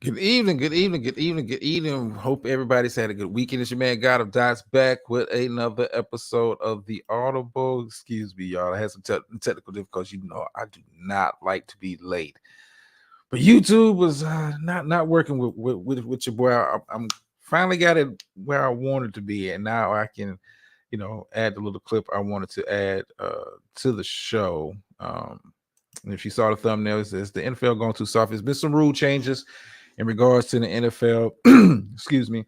Good evening, good evening, good evening, good evening. Hope everybody's had a good weekend. It's your man God of Dots back with another episode of the Audible. Excuse me, y'all. I had some technical difficulties. You know, I do not like to be late, but YouTube was not working with your boy. I'm finally got it where I wanted to be, and now I can, add the little clip I wanted to add to the show. And if you saw the thumbnail, it says the NFL going too soft. There's been some rule changes in regards to the NFL. Excuse me.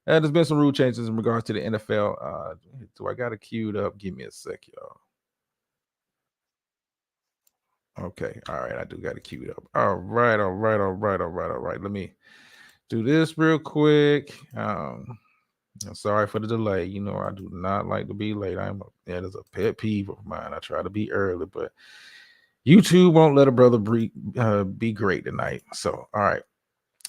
There's been some rule changes in regards to the NFL. Do I got it queued up? Give me a sec, y'all. Okay. All right. I do got it queued up. All right. All right. All right. All right. All right. Let me do this real quick. I'm sorry for the delay. You know, I do not like to be late. That is a pet peeve of mine. I try to be early, but YouTube won't let a brother be great tonight. So, all right.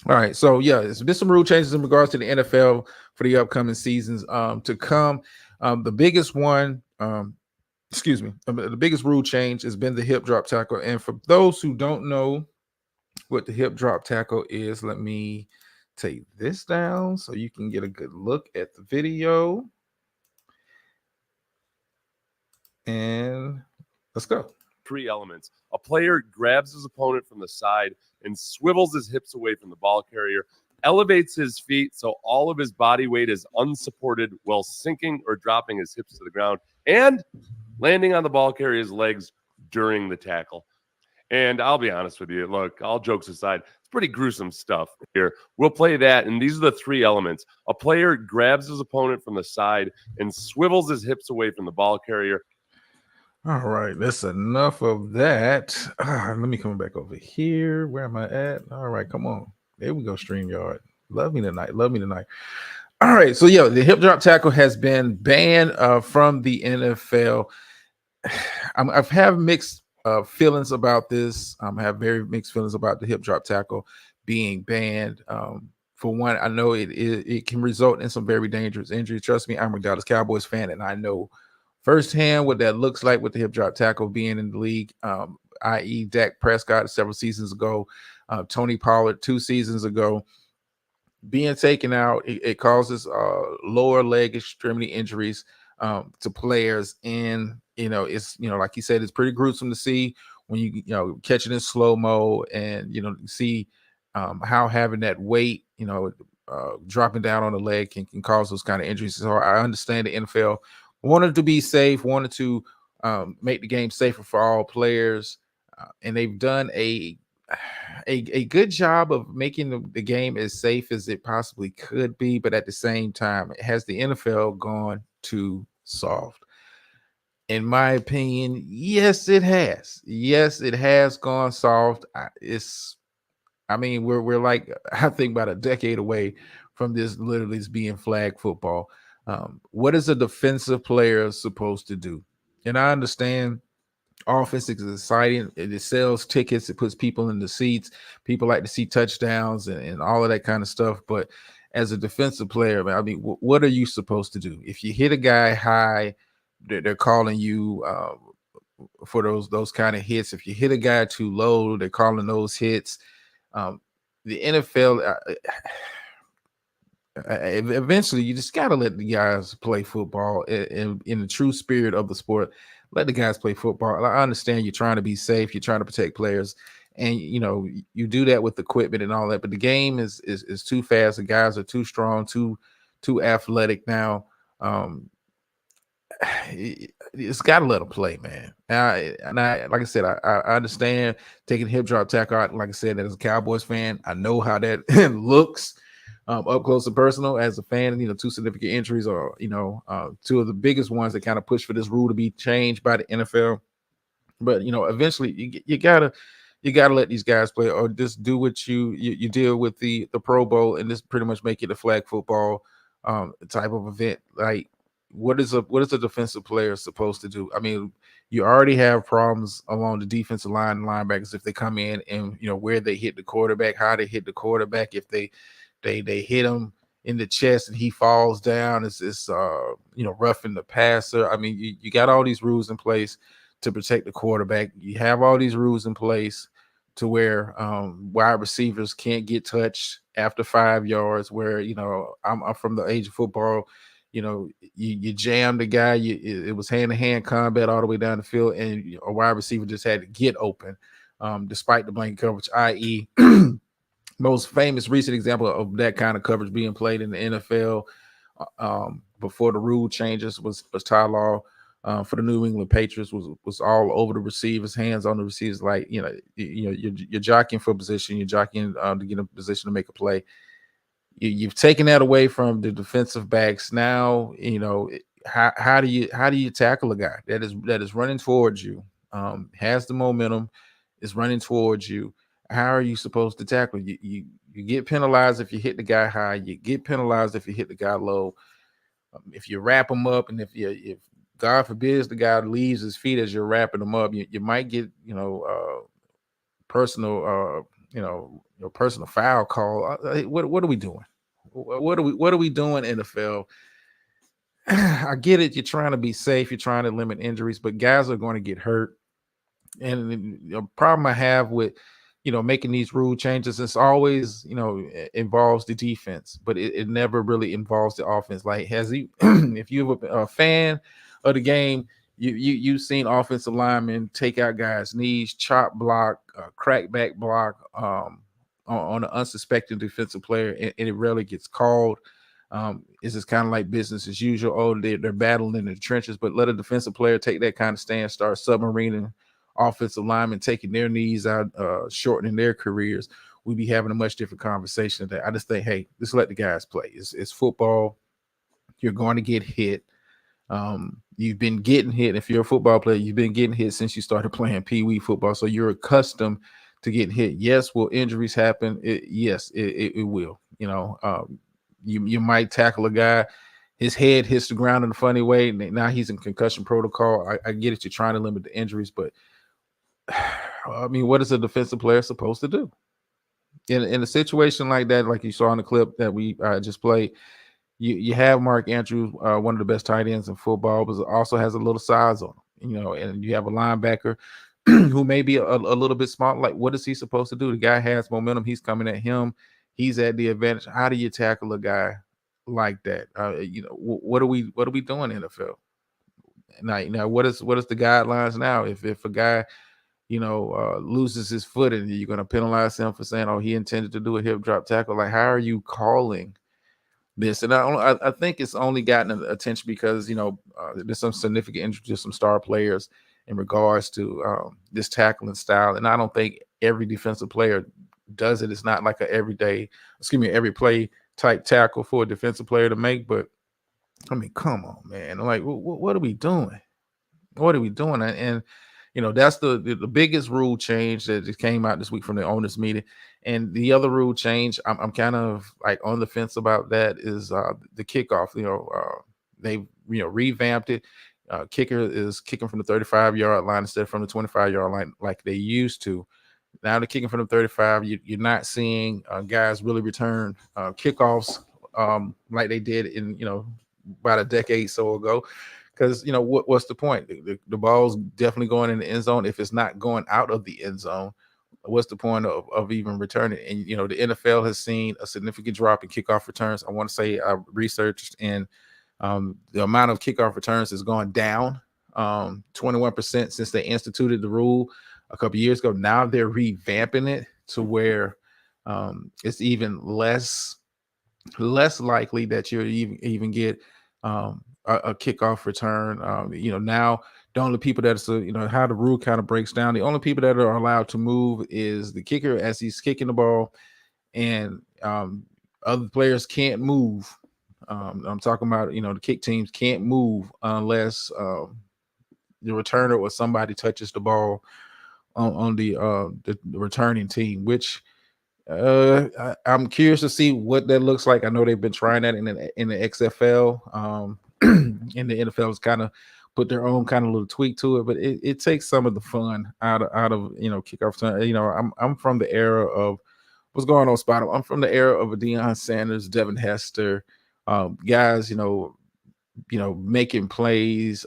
All right. So, yeah, there's been some rule changes in regards to the NFL for the upcoming seasons to come. The biggest one, the biggest rule change has been the hip drop tackle. And for those who don't know what the hip drop tackle is, let me take this down so you can get a good look at the video. And let's go. Three elements. A player grabs his opponent from the side and swivels his hips away from the ball carrier, elevates his feet so all of his body weight is unsupported while sinking or dropping his hips to the ground, and landing on the ball carrier's legs during the tackle. And I'll be honest with you, look, all jokes aside, it's pretty gruesome stuff here. We'll play that, and these are the three elements. A player grabs his opponent from the side and swivels his hips away from the ball carrier. All right, that's enough of that. Let me come back over here. Where am I at? All right, come on. There we go, StreamYard. Love me tonight. Love me tonight. All right, so yeah, the hip drop tackle has been banned from the NFL. I've have mixed feelings about this. I have very mixed feelings about the hip drop tackle being banned. For one, I know it can result in some very dangerous injuries. Trust me, I'm a Dallas Cowboys fan, and I know firsthand what that looks like with the hip drop tackle being in the league, i.e. Dak Prescott several seasons ago, Tony Pollard 2 seasons ago. Being taken out, it causes lower leg extremity injuries to players. And, it's, like you said, it's pretty gruesome to see when you catch it in slow-mo and, see how having that weight, dropping down on the leg can cause those kind of injuries. So I understand the NFL wanted to be safe, wanted to make the game safer for all players, and they've done a good job of making the game as safe as it possibly could be. But at the same time, has the NFL gone too soft? In my opinion, yes, it has. Yes, it has gone soft. We're like, I think, about a decade away from this literally being flag football. What is a defensive player supposed to do? And I understand offense is exciting. It sells tickets. It puts people in the seats. People like to see touchdowns and all of that kind of stuff. But as a defensive player, what are you supposed to do? If you hit a guy high, they're calling you for those kind of hits. If you hit a guy too low, they're calling those hits. The NFL, eventually, you just got to let the guys play football in the true spirit of the sport. Let the guys play football. I understand you're trying to be safe. You're trying to protect players, and you do that with equipment and all that. But the game is too fast. The guys are too strong, too athletic now. It's got to let them play, man. Like I said, I understand taking hip drop tackle out. Like I said, as a Cowboys fan, I know how that looks up close and personal. As a fan, 2 significant injuries are, 2 of the biggest ones that kind of push for this rule to be changed by the NFL. But eventually, you gotta let these guys play, or just do what you deal with the Pro Bowl, and just pretty much make it a flag football type of event. Like, what is a defensive player supposed to do? I mean, you already have problems along the defensive line and linebackers if they come in and where they hit the quarterback, how they hit the quarterback. If they hit him in the chest and he falls down, it's roughing the passer. I mean, you got all these rules in place to protect the quarterback. You have all these rules in place to where wide receivers can't get touched after 5 yards. Where I'm from the age of football. You jammed the guy. It was hand-to-hand combat all the way down the field, and a wide receiver just had to get open, despite the blanket coverage. I.e., most famous recent example of that kind of coverage being played in the NFL before the rule changes was Ty Law for the New England Patriots. Was all over the receivers, hands on the receivers, like you're jockeying for position, you're jockeying to get in a position to make a play. You've taken that away from the defensive backs. Now, how do you tackle a guy that is running towards you, has the momentum, is running towards you? How are you supposed to tackle? You get penalized if you hit the guy high. You get penalized if you hit the guy low. If you wrap him up, and if God forbids the guy leaves his feet as you're wrapping him up, you might get personal your personal foul call. What are we doing? What are we doing, NFL? I get it. You're trying to be safe. You're trying to limit injuries, but guys are going to get hurt. And the problem I have with making these rule changes, it's always involves the defense, but it never really involves the offense. Like, if you're a fan of the game, you've seen offensive linemen take out guys' knees, chop block, crack back block on an unsuspecting defensive player, and it rarely gets called. It's just kind of like business as usual. Oh, they're battling in the trenches, but let a defensive player take that kind of stand, start submarining offensive linemen, taking their knees out, shortening their careers, we'd be having a much different conversation today. I just think, hey, just let the guys play. It's football. You're going to get hit. You've been getting hit. If you're a football player, you've been getting hit since you started playing Pee Wee football. So you're accustomed to getting hit. Yes, will injuries happen? Yes, it will. You might tackle a guy, his head hits the ground in a funny way, and now he's in concussion protocol. I get it. You're trying to limit the injuries, but I mean, what is a defensive player supposed to do in a situation like that? Like you saw in the clip that we just played, you have Mark Andrews, one of the best tight ends in football, but also has a little size on him, and you have a linebacker who may be a little bit small. Like, what is he supposed to do? The guy has momentum. He's coming at him. He's at the advantage. How do you tackle a guy like that? What are we doing, NFL? Now, what is the guidelines now? If a guy loses his foot, and you're going to penalize him for saying, oh, he intended to do a hip drop tackle. Like, how are you calling this? And I think it's only gotten attention because, there's some significant interest to some star players in regards to this tackling style. And I don't think every defensive player does it. It's not like every play type tackle for a defensive player to make. But I mean, come on, man. Like, what are we doing? What are we doing? And that's the biggest rule change that just came out this week from the owners meeting. And the other rule change, I'm kind of like on the fence about that, is the kickoff. They revamped it. Kicker is kicking from the 35-yard line instead of from the 25-yard line like they used to. Now they're kicking from the 35. You're not seeing guys really return kickoffs like they did in about a decade so ago. Because what's the point? The ball's definitely going in the end zone. If it's not going out of the end zone, what's the point of even returning? And the NFL has seen a significant drop in kickoff returns. I want to say I researched, and the amount of kickoff returns has gone down 21% since they instituted the rule a couple years ago. Now they're revamping it to where it's even less likely that you'll even get a kickoff return. Now the only people that how the rule kind of breaks down, the only people that are allowed to move is the kicker as he's kicking the ball, and other players can't move. I'm talking about the kick teams can't move unless the returner or somebody touches the ball on the returning team, which I'm curious to see what that looks like. I know they've been trying that in the XFL. And the NFL has kind of put their own kind of little tweak to it, but it takes some of the fun out of kickoff time. I'm from the era of what's going on, Spot. I'm from the era of a Deion Sanders, Devin Hester, guys, making plays,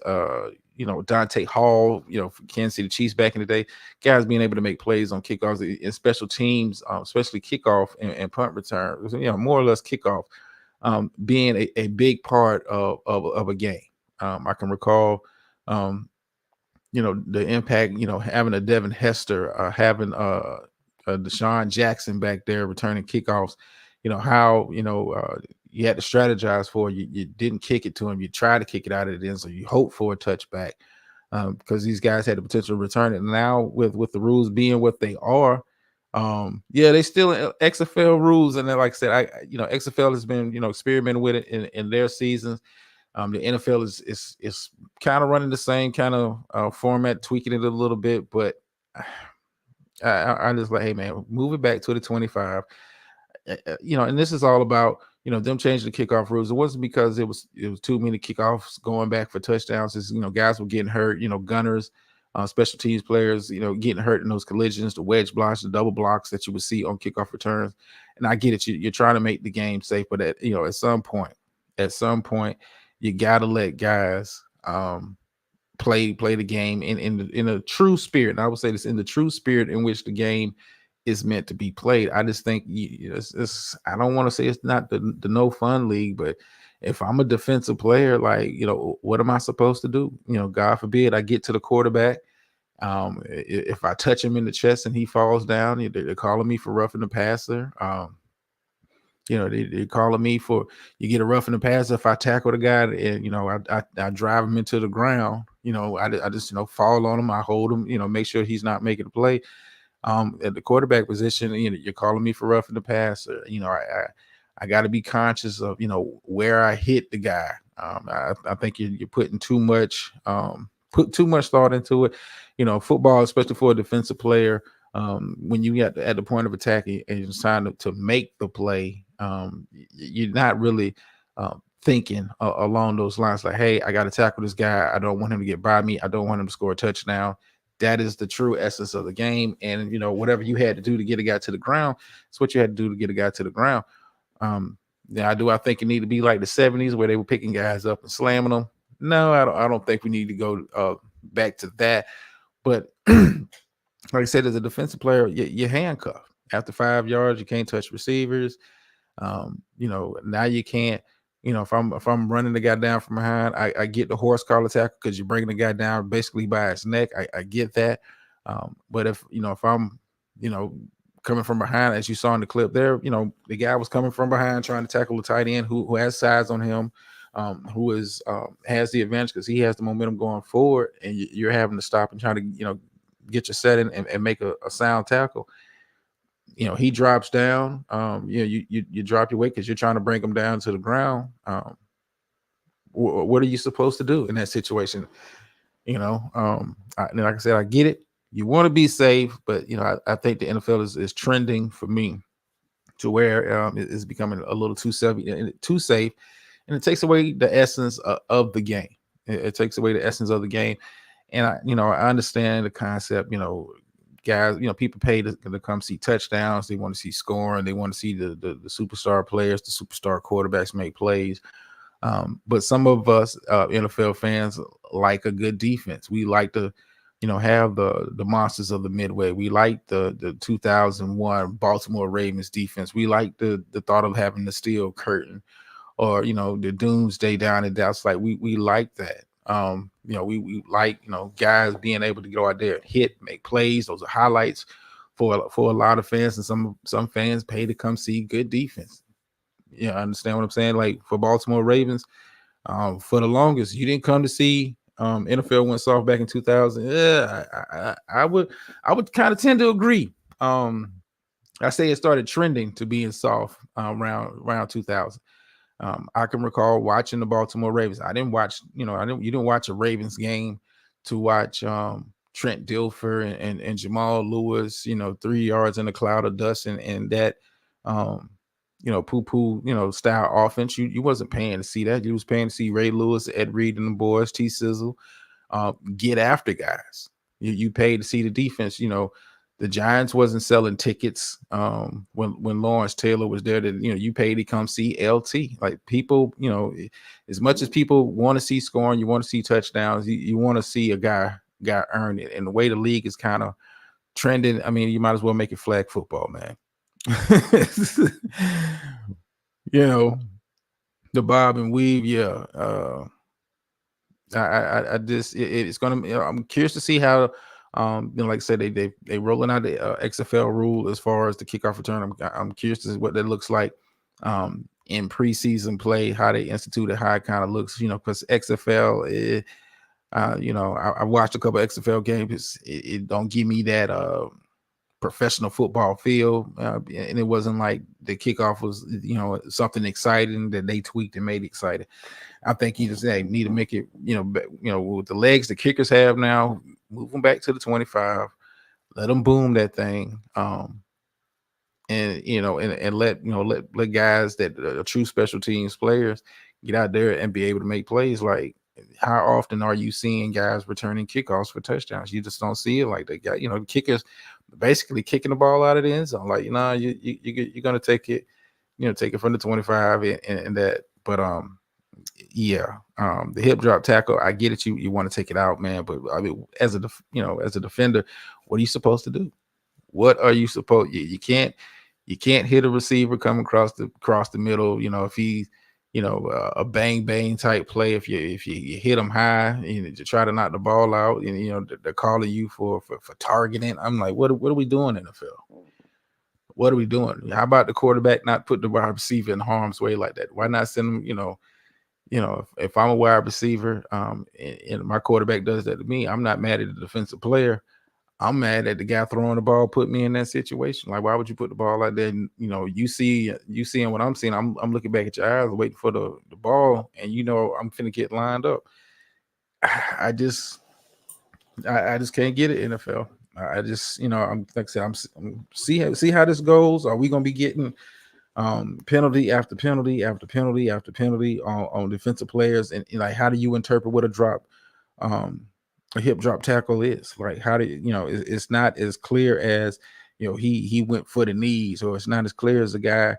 Dante Hall, for Kansas City Chiefs back in the day, guys being able to make plays on kickoffs in special teams, especially kickoff and punt return, more or less kickoff, being a big part of a game. I can recall, the impact, having a Devin Hester, having Deshaun Jackson back there returning kickoffs, how, you had to strategize for it. You didn't kick it to him. You tried to kick it out of the end, so you hope for a touchback because these guys had the potential to return it. Now with the rules being what they are, they still XFL rules, and then like I said, XFL has been experimenting with it in their seasons. The NFL is kind of running the same kind of format, tweaking it a little bit, but I just like, hey man, move it back to the 25. And this is all about them changing the kickoff rules. It wasn't because it was too many kickoffs going back for touchdowns. It's, guys were getting hurt. Gunners, special teams players, getting hurt in those collisions, the wedge blocks, the double blocks that you would see on kickoff returns. And I get it. You're trying to make the game safe, but at some point, you gotta let guys play the game in a true spirit. And I would say this, in the true spirit in which the game is meant to be played. I just think I don't want to say it's not the no fun league, but if I'm a defensive player, like, what am I supposed to do? God forbid I get to the quarterback. If I touch him in the chest and he falls down, they're calling me for roughing the passer. They're calling me for, you get a roughing the passer. If I tackle the guy and, I drive him into the ground, I just, fall on him. I hold him, make sure he's not making a play. At the quarterback position, you're calling me for roughing the passer. I got to be conscious of, where I hit the guy. I think you're putting too much thought into it. Football, especially for a defensive player, when you get at the point of attack and it's time to make the play, you're not really thinking along those lines, like, hey, I got to tackle this guy. I don't want him to get by me. I don't want him to score a touchdown. That is the true essence of the game. And, whatever you had to do to get a guy to the ground, it's what you had to do to get a guy to the ground. I think it need to be like the 70s where they were picking guys up and slamming them? No, I don't think we need to go back to that. But like I said, as a defensive player, you're handcuffed. After 5 yards, you can't touch receivers. Now you can't. If I'm running the guy down from behind, I get the horse collar tackle because you're bringing the guy down basically by his neck. I get that. But if I'm, coming from behind, as you saw in the clip there, the guy was coming from behind trying to tackle the tight end who has size on him, who is has the advantage because he has the momentum going forward, and you're having to stop and try to, get your set in and make a sound tackle. He drops down. You drop your weight because you're trying to bring him down to the ground. What are you supposed to do in that situation? Like I said, I get it. You want to be safe, but I think the NFL is trending for me to where it's becoming a little too safe, and it takes away the essence of the game. It takes away the essence of the game, and I understand the concept. Guys, people pay to come see touchdowns. They want to see scoring. They want to see the superstar players, the superstar quarterbacks make plays. But some of us NFL fans like a good defense. We like to, have the monsters of the Midway. We like the 2001 Baltimore Ravens defense. We like the thought of having the steel curtain, or the doomsday down in Dallas. Like we like that. We like, guys being able to go out there and hit, make plays. Those are highlights for a lot of fans, and some fans pay to come see good defense. I understand what I'm saying? Like for Baltimore Ravens, for the longest, you didn't come to see NFL went soft back in 2000. Yeah, I would kind of tend to agree. I say it started trending to being soft around 2000. I can recall watching the Baltimore Ravens. I didn't watch, you didn't watch a Ravens game to watch Trent Dilfer and Jamal Lewis, 3 yards in a cloud of dust and that, poo-poo, style offense. You wasn't paying to see that. You was paying to see Ray Lewis, Ed Reed and the boys, T Sizzle, get after guys. You paid to see the defense, The Giants wasn't selling tickets when Lawrence Taylor was there. That you paid to come see LT. Like people, as much as people want to see scoring, you want to see touchdowns, you want to see a guy earn it. And the way the league is kind of trending, I mean, you might as well make it flag football, man. The bob and weave, yeah. I just it's gonna. I'm curious to see how. Like I said, they rolling out the XFL rule as far as the kickoff return. I'm curious to see what that looks like in preseason play, how they institute it, how it kind of looks. Because XFL, I watched a couple of XFL games. It don't give me that professional football feel, and it wasn't like the kickoff was something exciting that they tweaked and made exciting. I think you just need to make it with the legs the kickers have now, move them back to the 25, let them boom that thing, and let guys that are true special teams players get out there and be able to make plays. Like, how often are you seeing guys returning kickoffs for touchdowns? You just don't see it like that. The kickers basically kicking the ball out of the end zone. Like, you're gonna take it, take it from the 25 and that. But the hip drop tackle, I get it. You want to take it out, man. But I mean, as a defender, what are you supposed to do? What are you supposed? You can't hit a receiver coming across the middle. If he's a bang bang type play, if you hit him high, to try to knock the ball out, and they're calling you for targeting. I'm like, what are we doing in the field? What are we doing? How about the quarterback not put the wide receiver in harm's way like that? Why not send him? If I'm a wide receiver, and my quarterback does that to me, I'm not mad at the defensive player. I'm mad at the guy throwing the ball, put me in that situation. Like, why would you put the ball out there? And, you seeing what I'm seeing. I'm looking back at your eyes, waiting for the ball, and I'm finna get lined up. I just can't get it, NFL. I just, I'm like I said, I'm see how this goes. Are we gonna be getting penalty after penalty after penalty after penalty on defensive players? And like, how do you interpret what a hip drop tackle is? Like, how do it's not as clear as he went for the knees, or it's not as clear as a guy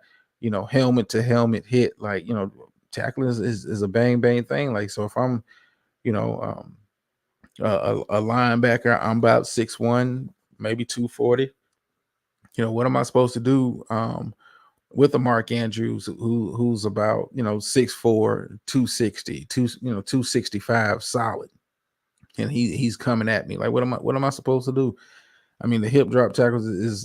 helmet to helmet hit. Like, tackling is a bang bang thing. Like, so if I'm a linebacker, I'm about 6'1", maybe 240. What am I supposed to do with a Mark Andrews who's about 6'4", 260, 265 solid, and he's coming at me? Like, what am I supposed to do? I mean, the hip drop tackles is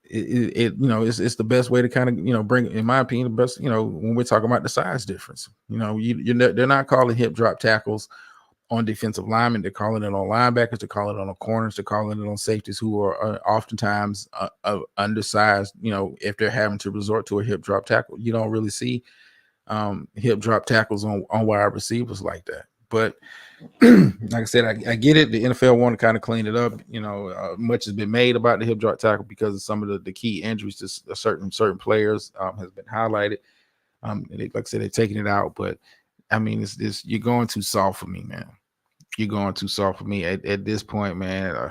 it's the best way to kind of bring, in my opinion, the best when we're talking about the size difference. They're not calling hip drop tackles on defensive linemen. They're calling it on linebackers. They're calling it on corners. They're calling it on safeties who are oftentimes undersized. If they're having to resort to a hip drop tackle, you don't really see hip drop tackles on wide receivers like that. But like I said, I get it. The NFL want to kind of clean it up. Much has been made about the hip drop tackle because of some of the key injuries to certain players has been highlighted. Like I said, they're taking it out, but I mean, it's you're going too soft for me, man. You're going too soft for me at this point, man.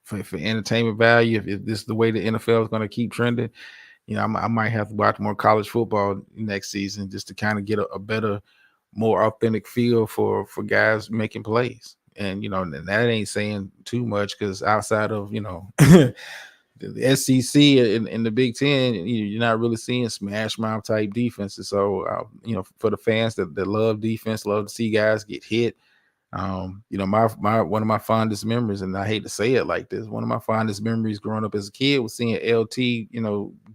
For entertainment value, if this is the way the NFL is going to keep trending, I might have to watch more college football next season just to kind of get a better, more authentic feel for guys making plays. And that ain't saying too much, because outside of the SEC and the Big Ten, you're not really seeing smash mouth type defenses. So for the fans that love defense, love to see guys get hit. My one of my fondest memories, and I hate to say it like this, one of my fondest memories growing up as a kid was seeing LT,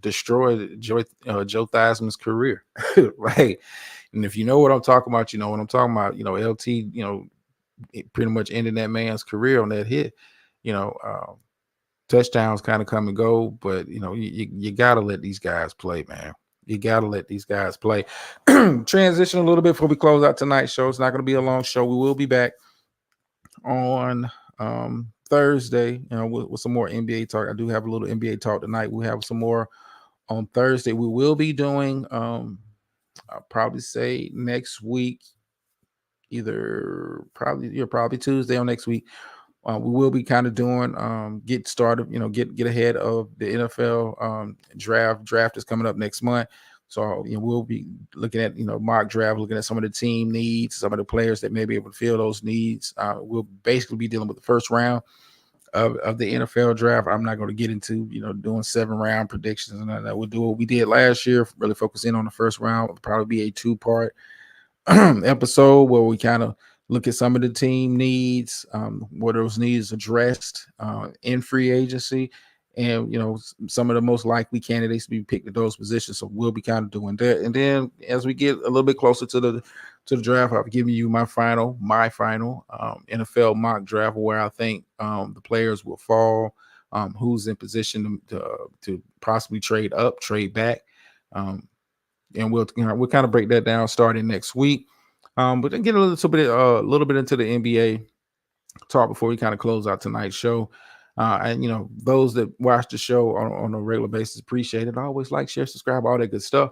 destroy Joe Theismann's career, right? And if you know what I'm talking about, you know what I'm talking about. LT, it pretty much ended that man's career on that hit. Touchdowns kind of come and go, but you gotta let these guys play, man. You got to let these guys play. Transition a little bit before we close out tonight's show. It's not going to be a long show. We will be back on Thursday, with some more NBA talk. I do have a little NBA talk tonight. We'll have some more on Thursday. We will be doing, I'll probably say next week, probably Tuesday on next week. We will be kind of doing get started, get ahead of the NFL draft. Draft is coming up next month. So we'll be looking at mock draft, looking at some of the team needs, some of the players that may be able to fill those needs. We'll basically be dealing with the first round of the NFL draft. I'm not going to get into doing 7-round predictions and all that. We'll do what we did last year, really focus in on the first round. It'll probably be a 2-part episode where we kind of look at some of the team needs, what those needs addressed in free agency, and some of the most likely candidates to be picked at those positions. So we'll be kind of doing that. And then as we get a little bit closer to the draft, I'll be giving you my final NFL mock draft, where I think the players will fall, who's in position to possibly trade up, trade back. And we'll kind of break that down starting next week. But then get a little bit into the NBA talk before we kind of close out tonight's show. And those that watch the show on a regular basis appreciate it. I always like, share, subscribe, all that good stuff.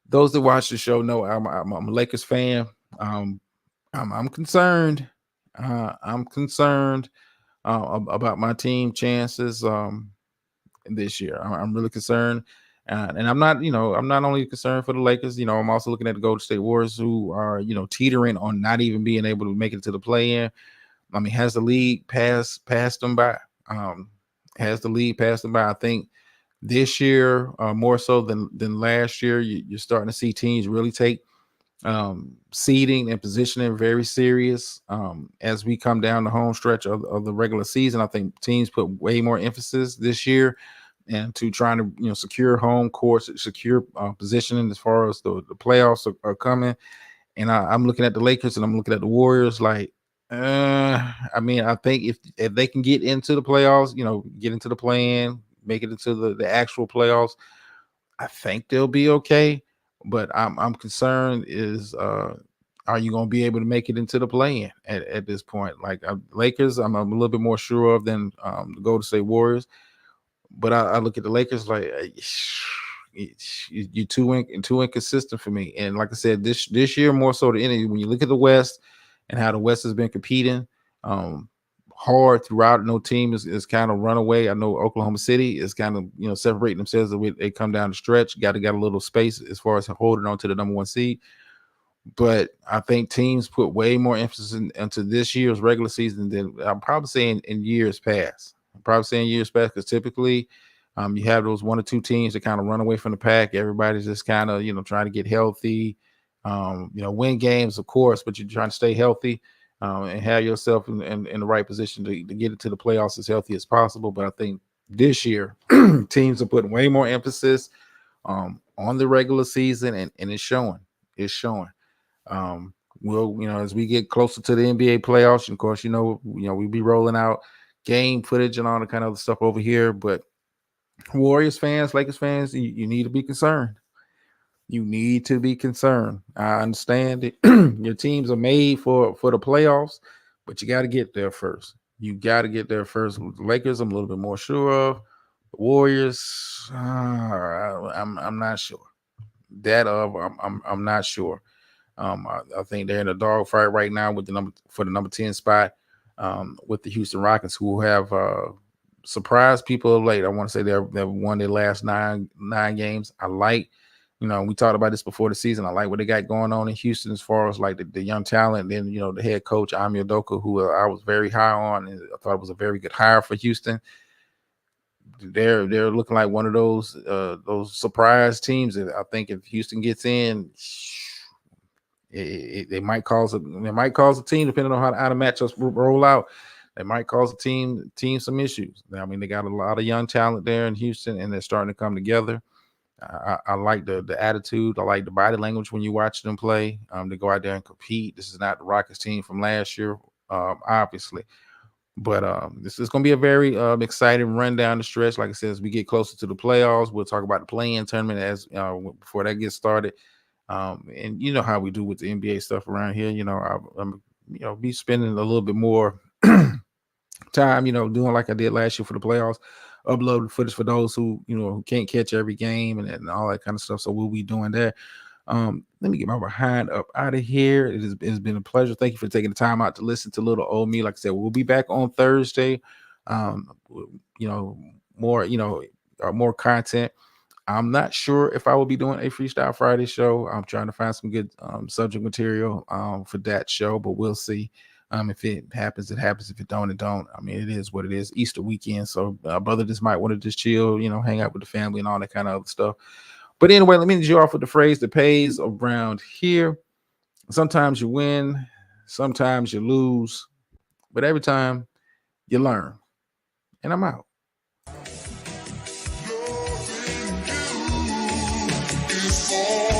Those that watch the show know I'm a Lakers fan. I'm concerned. I'm concerned about my team chances this year. I'm really concerned. And I'm not only concerned for the Lakers, I'm also looking at the Golden State Warriors, who are, teetering on not even being able to make it to the play-in. I mean, has the league passed them by? Has the league passed them by? I think this year, more so than last year, you're starting to see teams really take seeding and positioning very serious. As we come down the home stretch of the regular season, I think teams put way more emphasis this year and to trying to secure home court, secure positioning as far as the playoffs are coming. And I'm looking at the Lakers and I'm looking at the Warriors like, I mean, I think if they can get into the playoffs, get into the play-in, make it into the actual playoffs, I think they'll be okay. But I'm concerned is are you going to be able to make it into the play-in at this point? Like Lakers, I'm a little bit more sure of than the Golden State Warriors. But I look at the Lakers like you're too inconsistent for me. And like I said, this year more so than any, when you look at the West and how the West has been competing hard throughout, no team is kind of run away. I know Oklahoma City is kind of separating themselves as they come down the stretch. Got a little space as far as holding on to the number 1 seed. But I think teams put way more emphasis into this year's regular season than I'm probably saying in years past. Because typically you have those 1 or 2 teams that kind of run away from the pack. Everybody's just kind of trying to get healthy, win games, of course, but you're trying to stay healthy and have yourself in the right position to get into the playoffs as healthy as possible. But I think this year teams are putting way more emphasis on the regular season, and it's showing. We'll as we get closer to the NBA playoffs, and of course we'll be rolling out game footage and all the kind of other stuff over here. But Warriors fans, Lakers fans, you need to be concerned. You need to be concerned. I understand it. Your teams are made for the playoffs, but you got to get there first. Lakers, I'm a little bit more sure of. The Warriors, I'm not sure. I'm not sure. I think they're in a dogfight right now with the number 10 spot with the Houston Rockets, who have surprised people of late. I want to say they've won their last nine games. I like. We talked about this before the season. I like what they got going on in Houston as far as like the young talent. And then, the head coach, Ime Udoka, who I was very high on, and I thought it was a very good hire for Houston. They're looking like one of those surprise teams. I think if Houston gets in, it might cause a team, depending on how the matchups roll out. They might cause a team some issues. I mean, they got a lot of young talent there in Houston, and they're starting to come together. I like the attitude. I like the body language when you watch them play. They go out there and compete. This is not the Rockets team from last year, obviously. But this is going to be a very exciting run down the stretch. Like I said, as we get closer to the playoffs, we'll talk about the play-in tournament as before that gets started. And you know how we do with the NBA stuff around here. I'm be spending a little bit more time, doing like I did last year for the playoffs, uploading footage for those who can't catch every game and all that kind of stuff. So we'll be doing that. Let me get my behind up out of here. It's been a pleasure. Thank you for taking the time out to listen to little old me. Like I said, we'll be back on Thursday. You know, more, more content. I'm not sure if I will be doing a Freestyle Friday show. I'm trying to find some good subject material for that show, but we'll see. If it happens, it happens. If it don't, it don't. I mean, it is what it is. Easter weekend, so brother just might want to just chill, hang out with the family and all that kind of other stuff. But anyway, let me end you off with the phrase that pays around here. Sometimes you win, sometimes you lose, but every time you learn. And I'm out. Is for